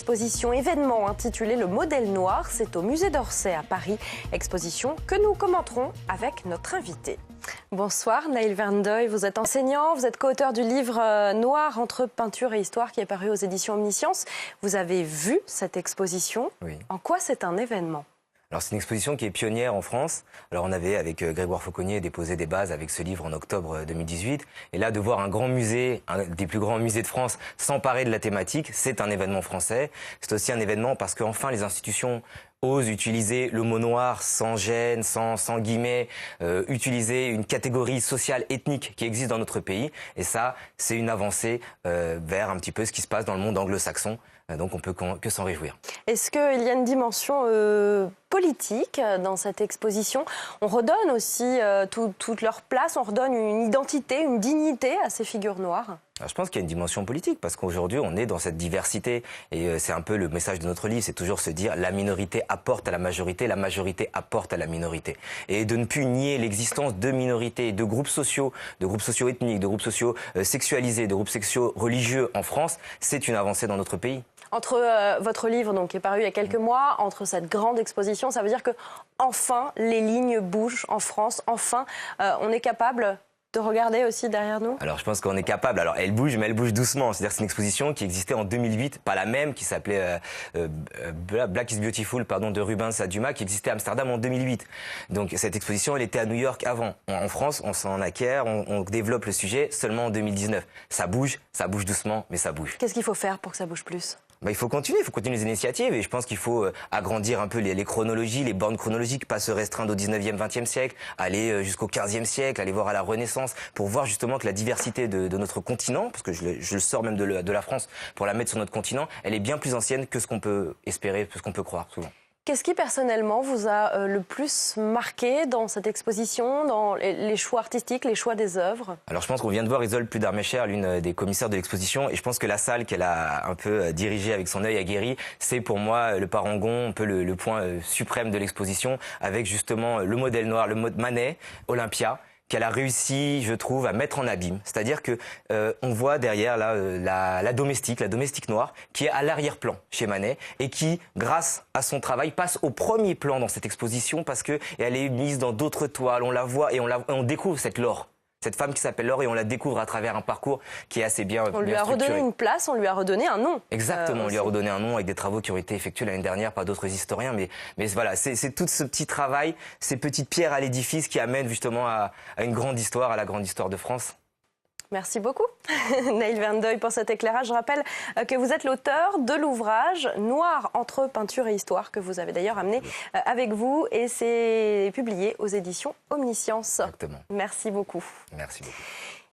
exposition événement intitulée Le Modèle Noir. C'est au musée d'Orsay à Paris. Exposition que nous commenterons avec notre invité. Bonsoir Naël Vernedeuil, vous êtes enseignant, vous êtes co-auteur du livre Noir entre peinture et histoire qui est paru aux éditions Omniscience. Vous avez vu cette exposition. Oui. En quoi c'est un événement ? Alors c'est une exposition qui est pionnière en France. Alors on avait avec Grégoire Fauconnier déposé des bases avec ce livre en octobre 2018. Et là de voir un grand musée, un des plus grands musées de France, s'emparer de la thématique, c'est un événement français. C'est aussi un événement parce qu'enfin les institutions osent utiliser le mot noir sans gêne, sans guillemets, utiliser une catégorie sociale, ethnique qui existe dans notre pays. Et ça, c'est une avancée vers un petit peu ce qui se passe dans le monde anglo-saxon. Donc on peut que s'en réjouir. Est-ce qu'il y a une dimension politique dans cette exposition ? On redonne aussi toute leur place, on redonne une identité, une dignité à ces figures noires ? Alors, je pense qu'il y a une dimension politique parce qu'aujourd'hui on est dans cette diversité et c'est un peu le message de notre livre, c'est toujours se dire la minorité apporte à la majorité apporte à la minorité. Et de ne plus nier l'existence de minorités, de groupes sociaux ethniques, de groupes sociaux sexualisés, de groupes sociaux religieux en France, c'est une avancée dans notre pays. Entre votre livre donc, qui est paru il y a quelques mois, entre cette grande exposition, ça veut dire que enfin les lignes bougent en France, enfin on est capable de regarder aussi derrière nous ? Alors je pense qu'on est capable. Alors elle bouge, mais elle bouge doucement. C'est-à-dire que c'est une exposition qui existait en 2008, pas la même, qui s'appelait Black is Beautiful, de Rubens à Dumas, qui existait à Amsterdam en 2008. Donc cette exposition, elle était à New York avant. En France, on s'en acquiert, on développe le sujet seulement en 2019. Ça bouge doucement, mais ça bouge. Qu'est-ce qu'il faut faire pour que ça bouge plus ? Il faut continuer les initiatives et je pense qu'il faut agrandir un peu les chronologies, les bornes chronologiques, pas se restreindre au 19e, 20e siècle, aller jusqu'au 15e siècle, aller voir à la Renaissance pour voir justement que la diversité de notre continent, parce que je le sors même de la France pour la mettre sur notre continent, elle est bien plus ancienne que ce qu'on peut espérer, que ce qu'on peut croire souvent. Qu'est-ce qui personnellement vous a le plus marqué dans cette exposition, dans les choix artistiques, les choix des œuvres ? Alors je pense qu'on vient de voir Isolde Pludarmécher, l'une des commissaires de l'exposition, et je pense que la salle qu'elle a un peu dirigée avec son œil aguerri, c'est pour moi le parangon, un peu le point suprême de l'exposition, avec justement le modèle noir, le mode Manet, Olympia, qu'elle a réussi, je trouve, à mettre en abîme. C'est-à-dire que on voit derrière là, la domestique noire, qui est à l'arrière-plan chez Manet et qui, grâce à son travail, passe au premier plan dans cette exposition parce que elle est mise dans d'autres toiles. On la voit et on découvre cette Laure. Cette femme qui s'appelle Laure et on la découvre à travers un parcours qui est assez bien structuré. On lui a redonné une place, on lui a redonné un nom. Exactement, on lui a redonné un nom avec des travaux qui ont été effectués l'année dernière par d'autres historiens. Mais voilà, c'est tout ce petit travail, ces petites pierres à l'édifice qui amènent justement à une grande histoire, à la grande histoire de France. Merci beaucoup, Naël Vernedeuil, pour cet éclairage. Je rappelle que vous êtes l'auteur de l'ouvrage Noir entre peinture et histoire, que vous avez d'ailleurs amené avec vous, et c'est publié aux éditions Omniscience. Exactement. Merci beaucoup. Merci beaucoup.